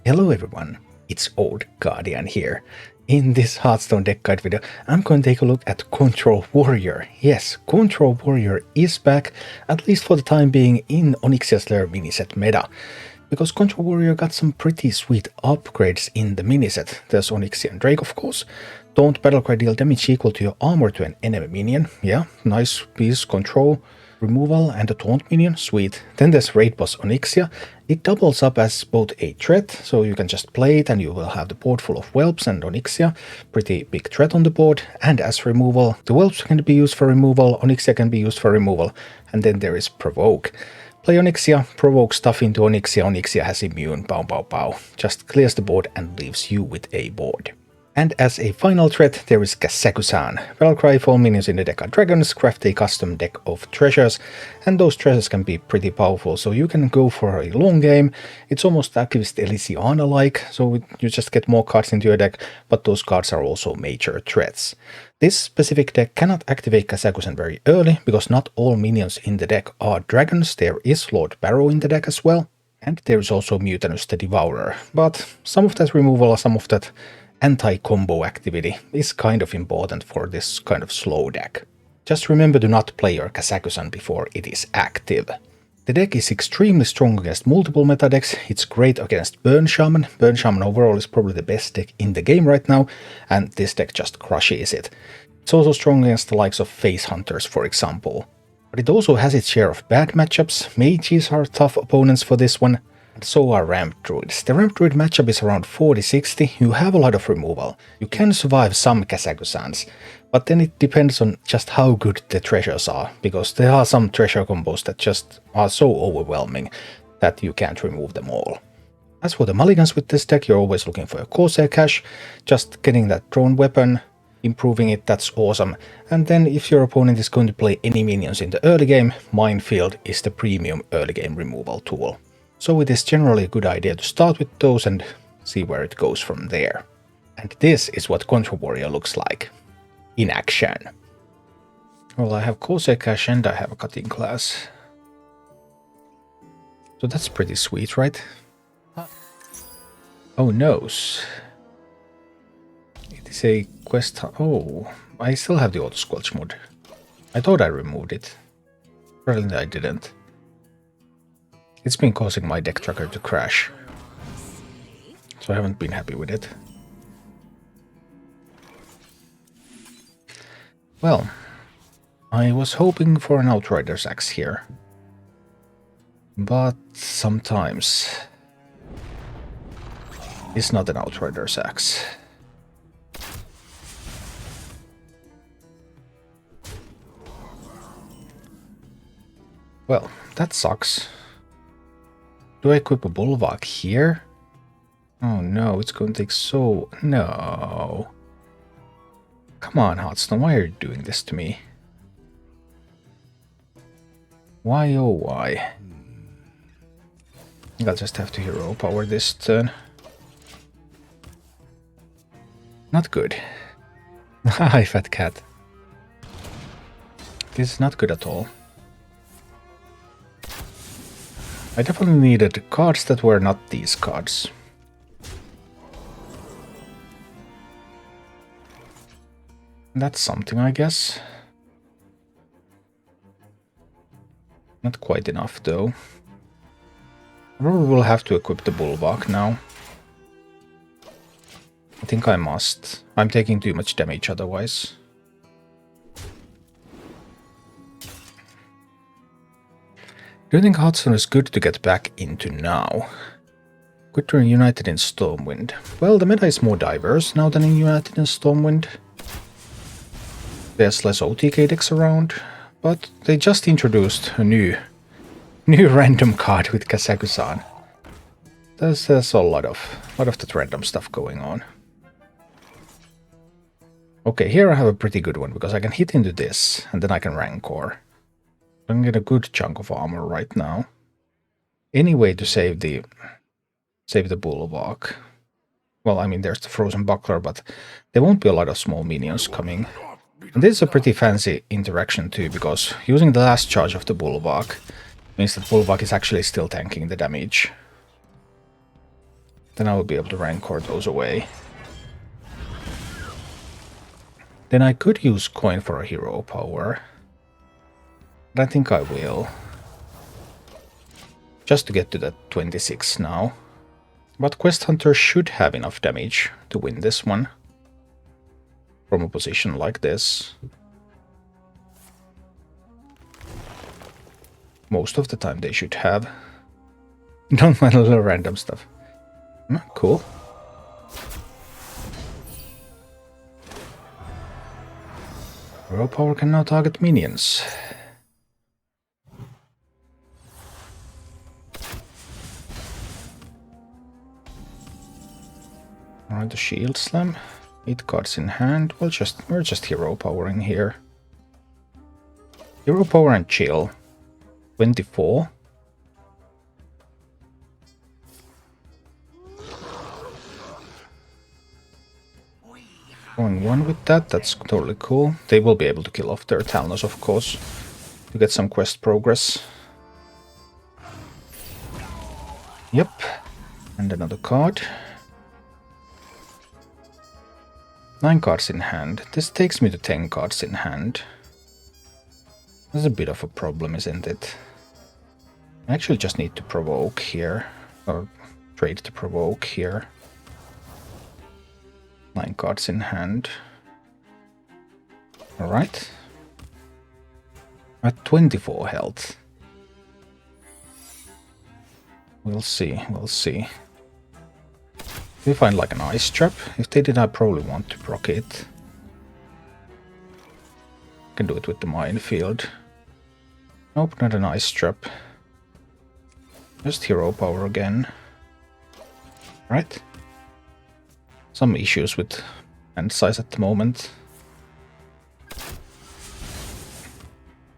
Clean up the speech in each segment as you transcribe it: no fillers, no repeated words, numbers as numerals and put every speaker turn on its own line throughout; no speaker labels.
Hello everyone, it's Old Guardian here. In this Hearthstone deck guide video, I'm going to take a look at Control Warrior. Yes, Control Warrior is back, at least for the time being, in Onyxia's Lair miniset meta. Because Control Warrior got some pretty sweet upgrades in the miniset. There's Onyxia and Drake, of course. Don't battlecry deal damage equal to your armor to an enemy minion. Yeah, nice piece. Control, removal, and a taunt minion. Sweet. Then there's Raid Boss Onyxia. It doubles up as both a threat, so you can just play it and you will have the board full of Whelps and Onyxia. Pretty big threat on the board. And as removal, the Whelps can be used for removal, Onyxia can be used for removal. And then there is Provoke. Play Onyxia, provoke stuff into Onyxia, Onyxia has immune, pow pow pow. Just clears the board and leaves you with a board. And as a final threat, there is Kazaku-san. Battlecry, if all minions in the deck are dragons, craft a custom deck of treasures, and those treasures can be pretty powerful, so you can go for a long game. It's almost Archivist Elysiana-like, so you just get more cards into your deck, but those cards are also major threats. This specific deck cannot activate Kazaku-san very early, because not all minions in the deck are dragons. There is Lord Barrow in the deck as well, and there is also Mutanus the Devourer, but some of that removal or some of that anti-combo activity is kind of important for this kind of slow deck. Just remember to not play your Kazaku-san before it is active. The deck is extremely strong against multiple meta decks. It's great against Burn Shaman. Burn Shaman overall is probably the best deck in the game right now, and this deck just crushes it. It's also strong against the likes of Face Hunters, for example. But it also has its share of bad matchups. Mages are tough opponents for this one. So are Ramp Druids. The Ramp Druid matchup is around 40-60, you have a lot of removal. You can survive some Kazaku-sans, but then it depends on just how good the treasures are, because there are some treasure combos that just are so overwhelming that you can't remove them all. As for the mulligans with this deck, you're always looking for a Corsair Cache, just getting that drone weapon, improving it, that's awesome. And then if your opponent is going to play any minions in the early game, Minefield is the premium early game removal tool. So it is generally a good idea to start with those and see where it goes from there. And this is what Control Warrior looks like in action. Well, I have Corsair Cache and I have a Cutting Class. So that's pretty sweet, right? Oh no. It is a quest. Oh, I still have the Auto Squelch mod. I thought I removed it. Apparently I didn't. It's been causing my deck tracker to crash, so I haven't been happy with it. Well, I was hoping for an Outrider's Axe here, but sometimes it's not an Outrider's Axe. Well, that sucks. Do I equip a Bulwark here? Oh no, it's going to take so... No. Come on, Hearthstone, why are you doing this to me? Why oh why? I think I'll just have to hero power this turn. Not good. Hi, fat cat. This is not good at all. I definitely needed cards that were not these cards. That's something, I guess. Not quite enough, though. I probably will have to equip the Bulwark now. I think I must. I'm taking too much damage otherwise. Do you think Hearthstone is good to get back into now? Good to United in Stormwind. Well, the meta is more diverse now than in United in Stormwind. There's less OTK decks around, but they just introduced a new random card with Kazaku-san. There's a lot of that random stuff going on. Okay, here I have a pretty good one, because I can hit into this, and then I can Rancor. I can get a good chunk of armor right now. Any way to save the Bulwark. Well, I mean, there's the Frozen Buckler, but there won't be a lot of small minions coming. And this is a pretty fancy interaction too, because using the last charge of the Bulwark means that Bulwark is actually still tanking the damage. Then I will be able to Rancor those away. Then I could use coin for a hero power. But I think I will. Just to get to that 26 now. But Quest Hunter should have enough damage to win this one. From a position like this. Most of the time they should have. Don't mind a little random stuff. Cool. Hero power can now target minions. Alright, the shield slam. 8 cards in hand. We're just hero powering here. Hero power and chill. 24. Going 1 with that, that's totally cool. They will be able to kill off their Talnos, of course, to get some quest progress. Yep. And another card. 9 cards in hand. This takes me to 10 cards in hand. That's a bit of a problem, isn't it? I actually just need to provoke here. Or trade to provoke here. 9 cards in hand. Alright. At 24 health. We'll see, we'll see. If we find like an ice trap, if they did, I probably want to proc it. Can do it with the minefield. Nope, not an ice trap. Just hero power again. Right. Some issues with hand size at the moment.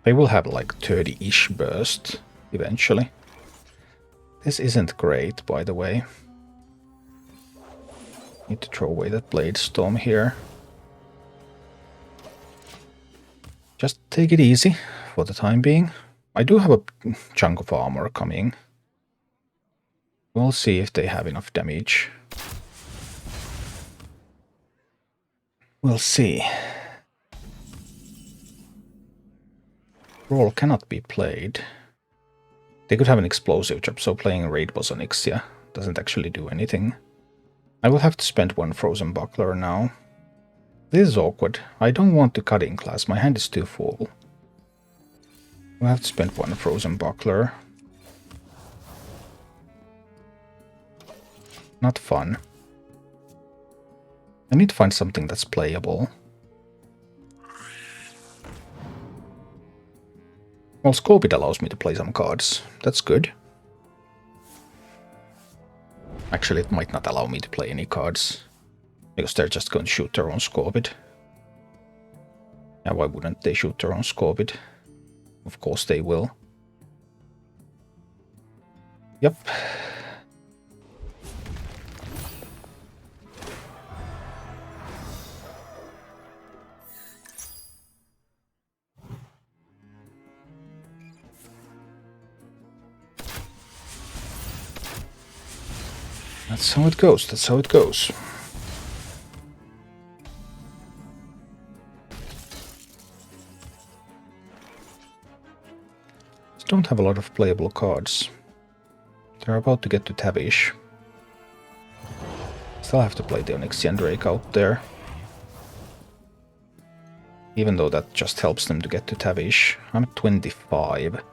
They will have like 30-ish burst eventually. This isn't great, by the way. Need to throw away that Blade Storm here. Just take it easy for the time being. I do have a chunk of armor coming. We'll see if they have enough damage. We'll see. Roll cannot be played. They could have an explosive trap, so playing Raid Boss Onyxia doesn't actually do anything. I will have to spend 1 Frozen Buckler now. This is awkward. I don't want to cut in class, my hand is too full. We'll have to spend 1 Frozen Buckler. Not fun. I need to find something that's playable. Well, Scorpid allows me to play some cards. That's good. Actually, it might not allow me to play any cards. Because they're just going to shoot their own Scorpid. Yeah, why wouldn't they shoot their own Scorpid? Of course they will. Yep. That's how it goes, that's how it goes. Just don't have a lot of playable cards. They're about to get to Tavish. Still have to play the Onyxian Drake out there. Even though that just helps them to get to Tavish. I'm at 25.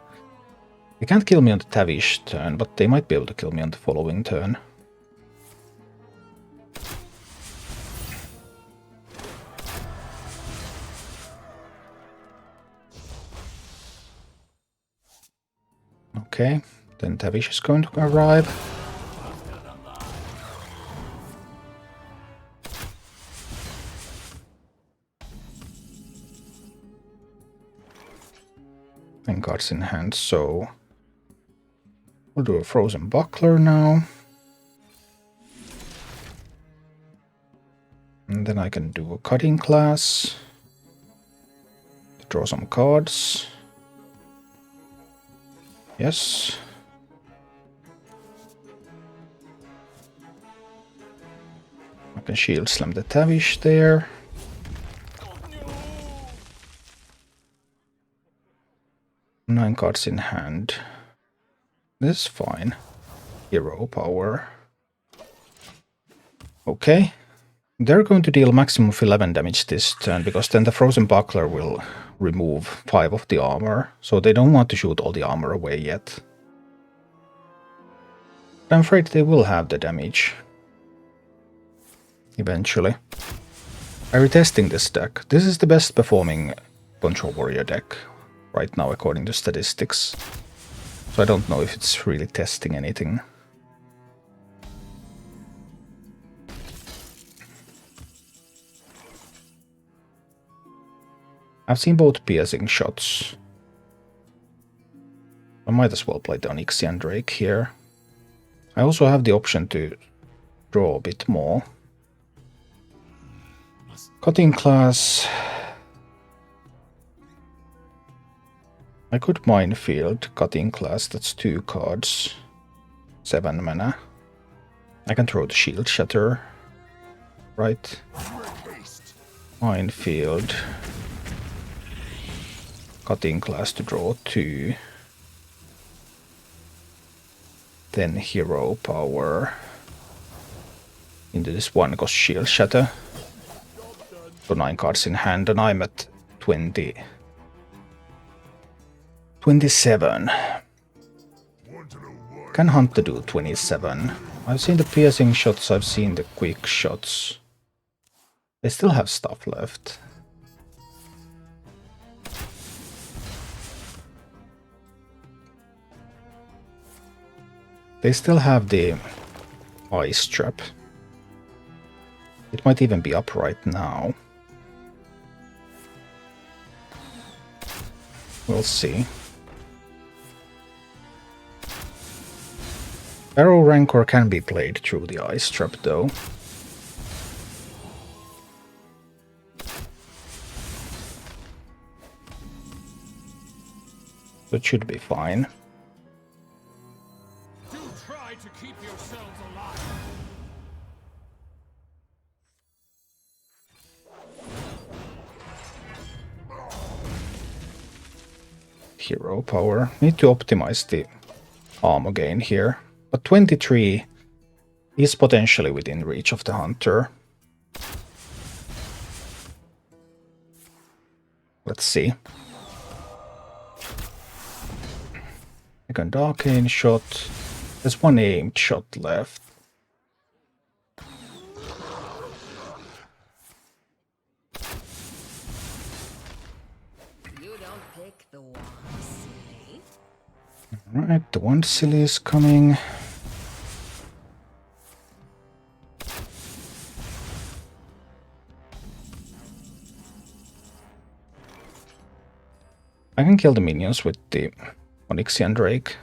They can't kill me on the Tavish turn, but they might be able to kill me on the following turn. Okay, then Tavish is going to arrive. And cards in hand, so we'll do a Frozen Buckler now. And then I can do a Cutting Class to draw some cards. Yes. I can shield slam the Tavish there. Nine cards in hand. This is fine. Hero power. Okay. They're going to deal maximum of 11 damage this turn, because then the Frozen Buckler will remove 5 of the armor. So they don't want to shoot all the armor away yet. But I'm afraid they will have the damage. Eventually. I'm retesting this deck. This is the best performing Control Warrior deck right now according to statistics. So I don't know if it's really testing anything. I've seen both piercing shots. I might as well play the Onyxia and Drake here. I also have the option to draw a bit more. Cutting class. I could Minefield, Cutting class, that's 2 cards. 7 mana. I can throw the Shield Shatter. Right. Minefield. Cutting class to draw 2. Then Hero Power. Into this one goes Shield Shatter. So 9 cards in hand, and I'm at 20. 27. Can Hunter do 27? I've seen the piercing shots, I've seen the quick shots. They still have stuff left. They still have the Ice Trap. It might even be up right now. We'll see. Barrow Rancor can be played through the Ice Trap though. So it should be fine.
Do try to keep yourselves alive.
Hero Power. Need to optimize the armor gain here. But 23 is potentially within reach of the Hunter. Let's see. Second Arcane shot. There's one aimed shot left.
You don't pick the one silly.
Alright, the one silly is coming. I can kill the minions with the Onyxia and Drake.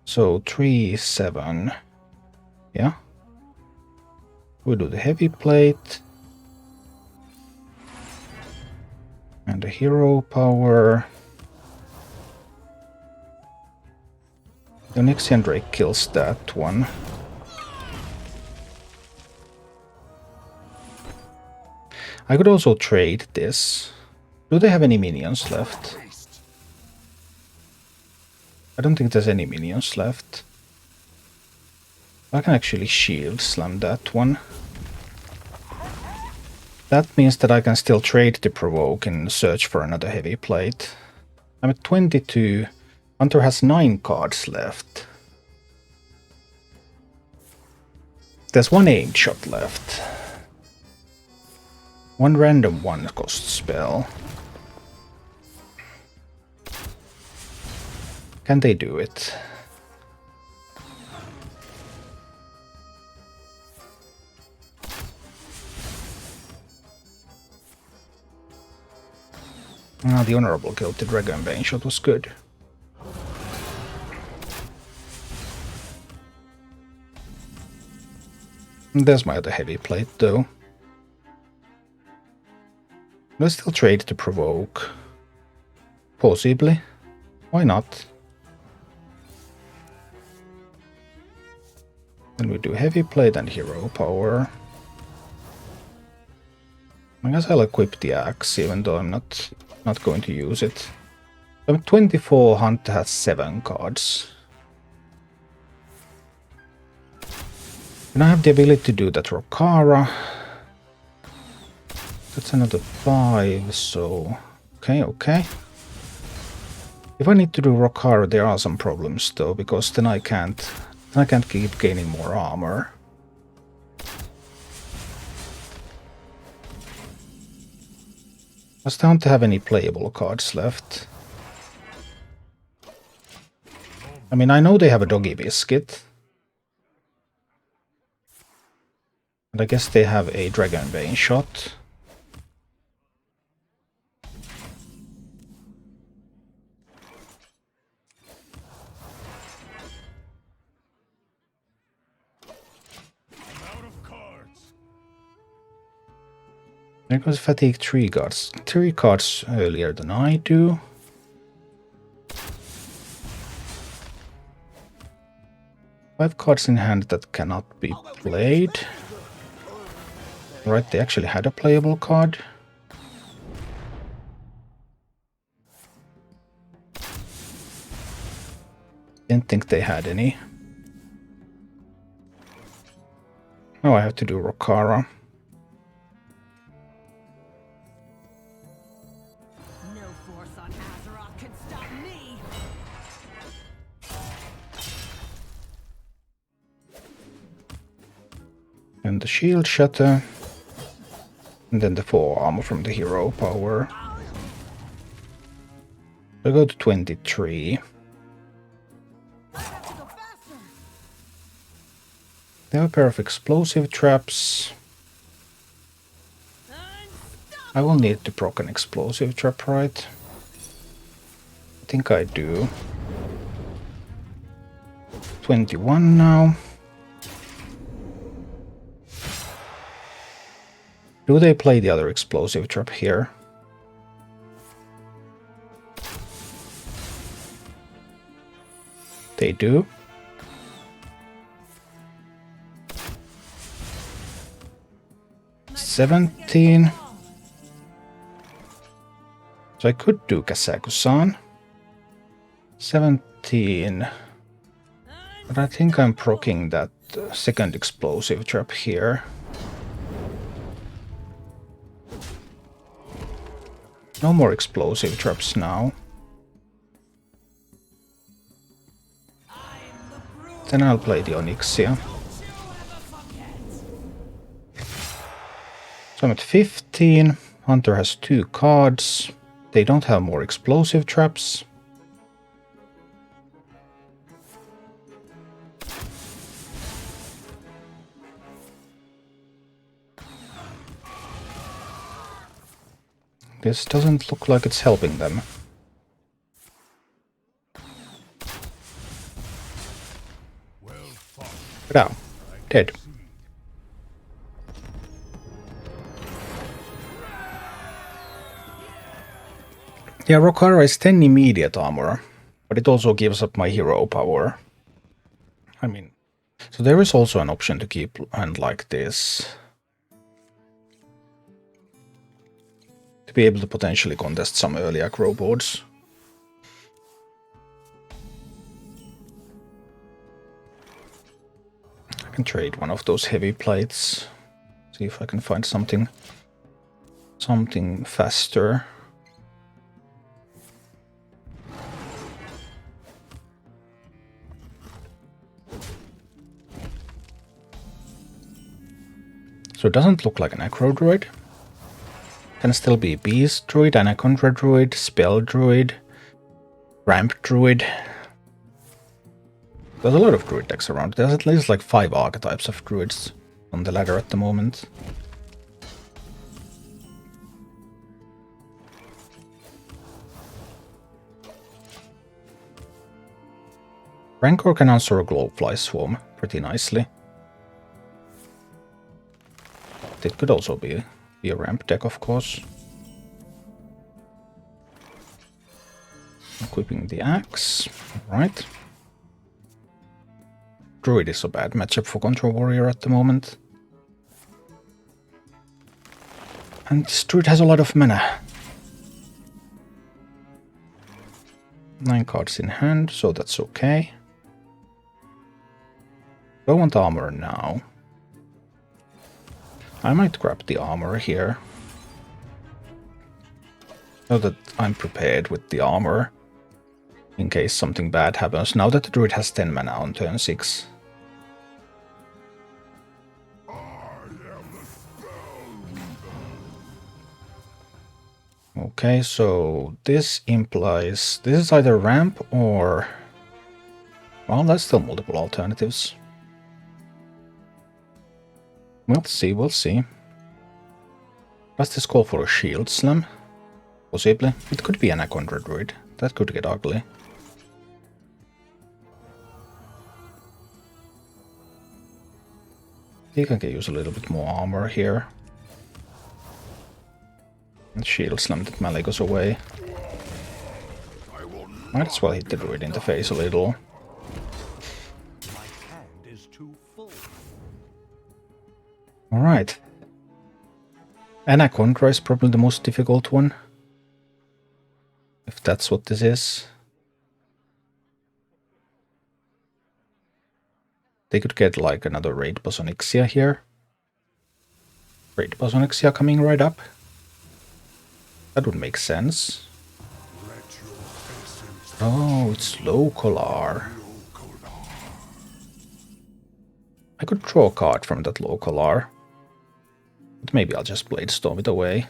So 3, 7. Yeah. We do the heavy plate. And the hero power. The Onyxia and Drake kills that one. I could also trade this. Do they have any minions left? I don't think there's any minions left. I can actually shield slam that one. That means that I can still trade the provoke and search for another heavy plate. I'm at 22. Hunter has 9 cards left. There's one aimed shot left. One random one cost spell. Can they do it? Ah, the honorable kill to Dragon Bane shot was good. There's my other heavy plate though. Let's still trade to provoke. Possibly. Why not? Then we do heavy plate and hero power. I guess I'll equip the axe, even though I'm not going to use it. I'm 24, Hunter has 7 cards. And I have the ability to do that Rokara. That's another 5, so... Okay. If I need to do Rokara, there are some problems though, because then I can't keep gaining more armor. Does the Hunter have any playable cards left? I mean, I know they have a Doggy Biscuit. And I guess they have a Dragon Vein Shot. There goes Fatigue 3 cards. 3 cards earlier than I do. Five cards in hand that cannot be played. Right, they actually had a playable card. Didn't think they had any. Oh, I have to do Rokara. And the shield shatter. And then the 4 armor from the hero power. I go to 23. They have a pair of explosive traps. I will need to proc an explosive trap, right? I think I do. 21 now. Do they play the other explosive trap here? They do. $17. So I could do Kasaku-san. 17. But I think I'm proccing that second explosive trap here. No more explosive traps now. Then I'll play the Onyxia. So I'm at 15. Hunter has 2 cards. They don't have more explosive traps. This doesn't look like it's helping them. Now, dead. Yeah, Rokara is 10 immediate armor, but it also gives up my hero power. I mean, so there is also an option to keep hand like this. To be able to potentially contest some early aggro boards. I can trade one of those heavy plates. See if I can find something faster. So it doesn't look like an aggro druid. Can still be Beast Druid, Anaconda Druid, Spell Druid, Ramp Druid. There's a lot of Druid decks around. There's at least like 5 archetypes of Druids on the ladder at the moment. Rancor can answer a Glowfly Swarm pretty nicely. It could also be a ramp deck, of course. Equipping the axe, right. Druid is a bad matchup for Control Warrior at the moment. And this Druid has a lot of mana. 9 cards in hand, so that's okay. Don't want armor now. I might grab the armor here. So that I'm prepared with the armor. In case something bad happens. Now that the Druid has 10 mana on turn 6. Okay, so this implies... This is either ramp or... Well, there's still multiple alternatives. We'll see, we'll see. Does this call for a shield slam? Possibly. It could be an Anaconda Druid. That could get ugly. I think I can use a little bit more armor here. And shield slam that melee goes away. Might as well hit the Druid in the face a little. Alright. Anaconda is probably the most difficult one. If that's what this is. They could get like another raid boss Onyxia here. Raid boss Onyxia coming right up. That would make sense. Oh, it's local R. I could draw a card from that local R. But maybe I'll just Bladestorm it away.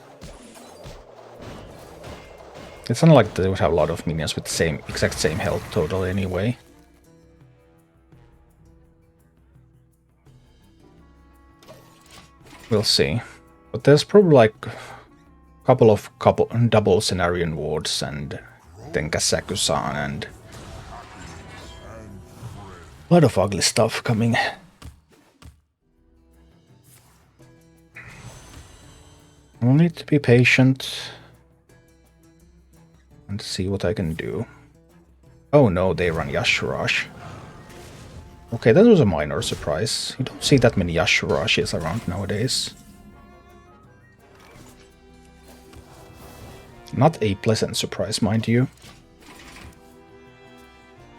It's not like they would have a lot of minions with the exact same health total anyway. We'll see. But there's probably like a couple double Cenarian wards and then Kazakusan and a lot of ugly stuff coming. I'll need to be patient and see what I can do. Oh no, they run Yashurash. Okay, that was a minor surprise. You don't see that many Yashurashes around nowadays. Not a pleasant surprise, mind you.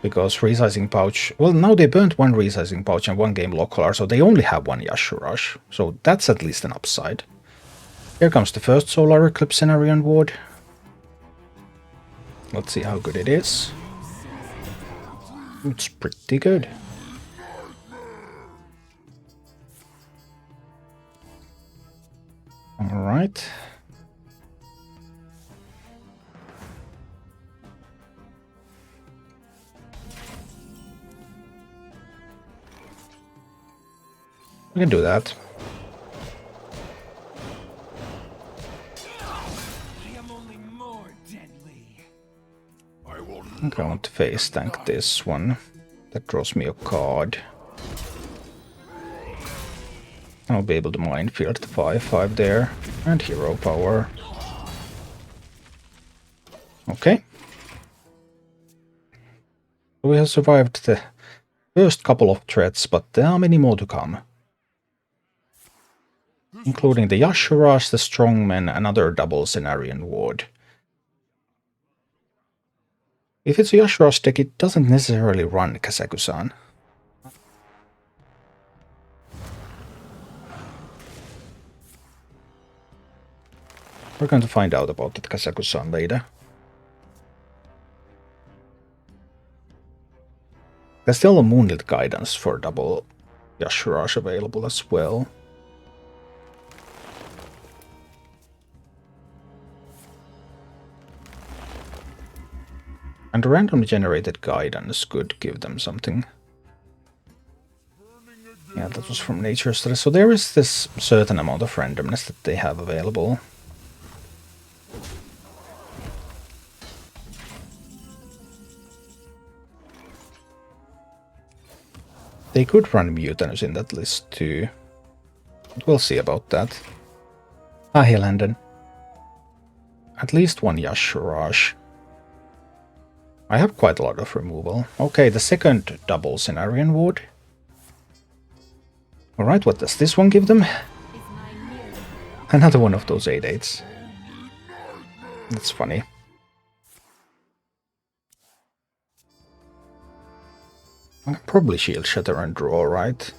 Because resizing pouch... Well, now they burnt one resizing pouch and one game local, so they only have one Yashurash. So that's at least an upside. Here comes the first Solar Eclipse Cenarian ward. Let's see how good it is. It's pretty good. Alright. We can do that. Okay, I want to face tank this one. That draws me a card. I'll be able to minefield the 5/5 there. And hero power. Okay. We have survived the first couple of threats, but there are many more to come. Including the Yashurash, the Strongmen, another double Cenarian ward. If it's a Yashurash deck, it doesn't necessarily run Kazakusan. We're going to find out about that Kazakusan later. There's still a Moonlit Guidance for double Yashurash available as well. And a randomly generated guidance could give them something. Yeah, that was from Nature Study. So there is this certain amount of randomness that they have available. They could run Mutanus in that list too. But we'll see about that. Ah, he landed. At least one Yashurash. I have quite a lot of removal. Okay, the second double Cenarian ward. Alright, what does this one give them? Another one of those 8/8s. That's funny. I can probably Shield Shatter and draw, right?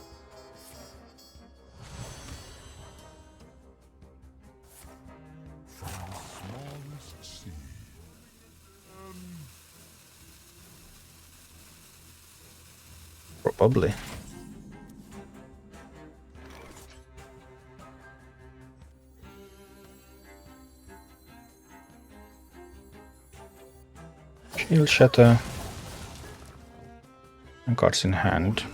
Probably. Shield Shatter. And cards in hand.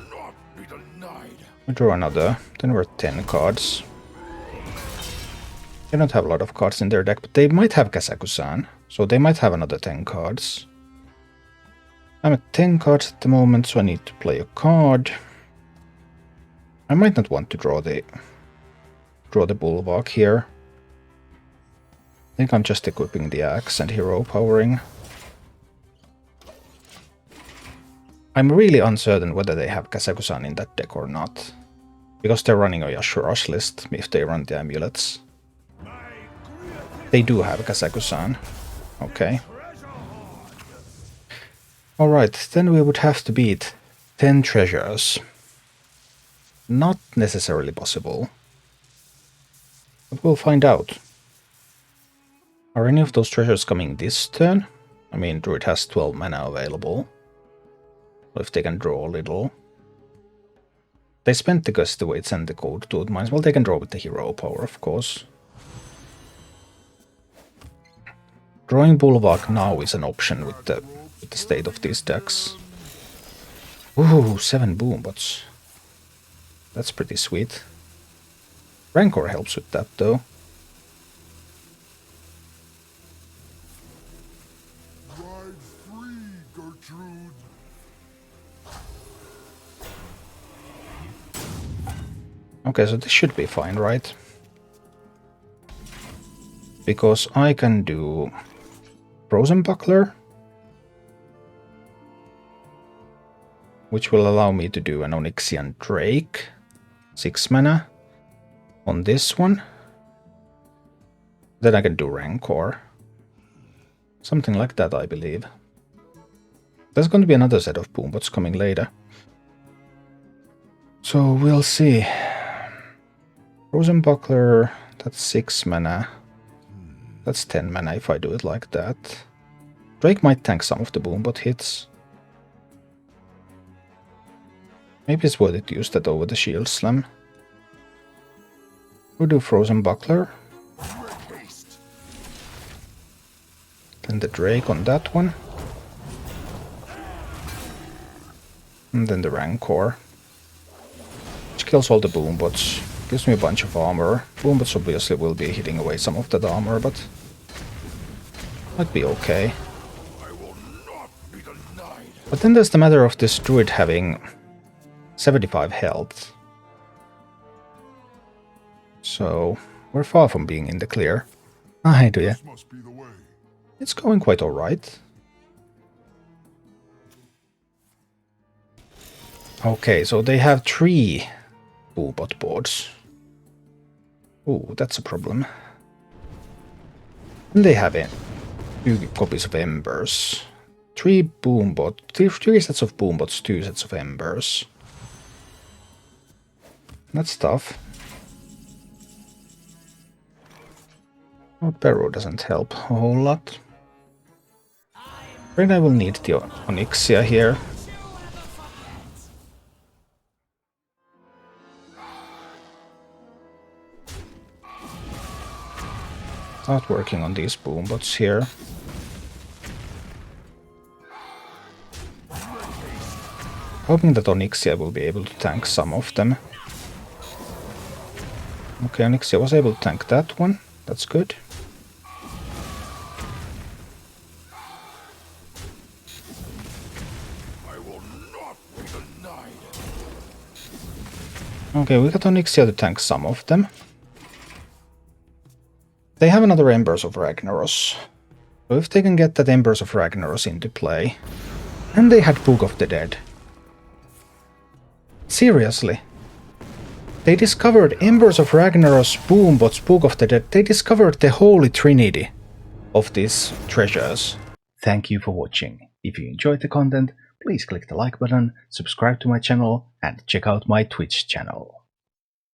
We draw another. Then we're 10 cards. They don't have a lot of cards in their deck, but they might have Kazaku-san. So they might have another 10 cards. I'm at 10 cards at the moment, so I need to play a card. I might not want to draw the Bulwark here. I think I'm just equipping the axe and hero powering. I'm really uncertain whether they have Kazaku-san in that deck or not. Because they're running a Yashura's list if they run the amulets. They do have Kazaku-san. Okay. Alright, then we would have to beat 10 treasures. Not necessarily possible. But we'll find out. Are any of those treasures coming this turn? I mean, Druid has 12 mana available. So if they can draw a little. They spent the Gusty Weights and the Cold Tooth Mines. Well, they can draw with the hero power, of course. Drawing Bulwark now is an option with the state of these decks. Ooh, 7 Boombots. That's pretty sweet. Rancor helps with that, though.
Ride free, Gertrude.
Okay, so this should be fine, right? Because I can do Frozen Buckler, which will allow me to do an Onyxian Drake, 6 mana, on this one. Then I can do Rancor. Something like that, I believe. There's going to be another set of Boombots coming later. So we'll see. Frozen Buckler, that's 6 mana. That's 10 mana if I do it like that. Drake might tank some of the Boombot hits. Maybe it's worth it to use that over the Shield Slam. We'll do Frozen Buckler. Then the Drake on that one. And then the Rancor. Which kills all the Boombots. Gives me a bunch of armor. Boombots obviously will be hitting away some of that armor, but might be okay. But then there's the matter of this Druid having 75 health. So we're far from being in the clear. Hi, do ya? It's going quite alright. Okay, so they have 3 Boobot boards. Ooh, that's a problem. And they have 2 copies of Embers. 3 Boombot, 3 sets of Boombots, 2 sets of Embers. That's tough. Barrow doesn't help a whole lot. Afraid I will need the Onyxia here. Start working on these Boombots here. Hoping that Onyxia will be able to tank some of them. Okay, Onyxia was able to tank that one. That's good. Okay, we got Onyxia to tank some of them. They have another Embers of Ragnaros. So if they can get that Embers of Ragnaros into play... And they had Book of the Dead. Seriously? They discovered Embers of Ragnaros, Boombot, Book of the Dead. They discovered the holy trinity of these treasures. Thank you for watching. If you enjoyed the content, please click the like button, subscribe to my channel, and check out my Twitch channel.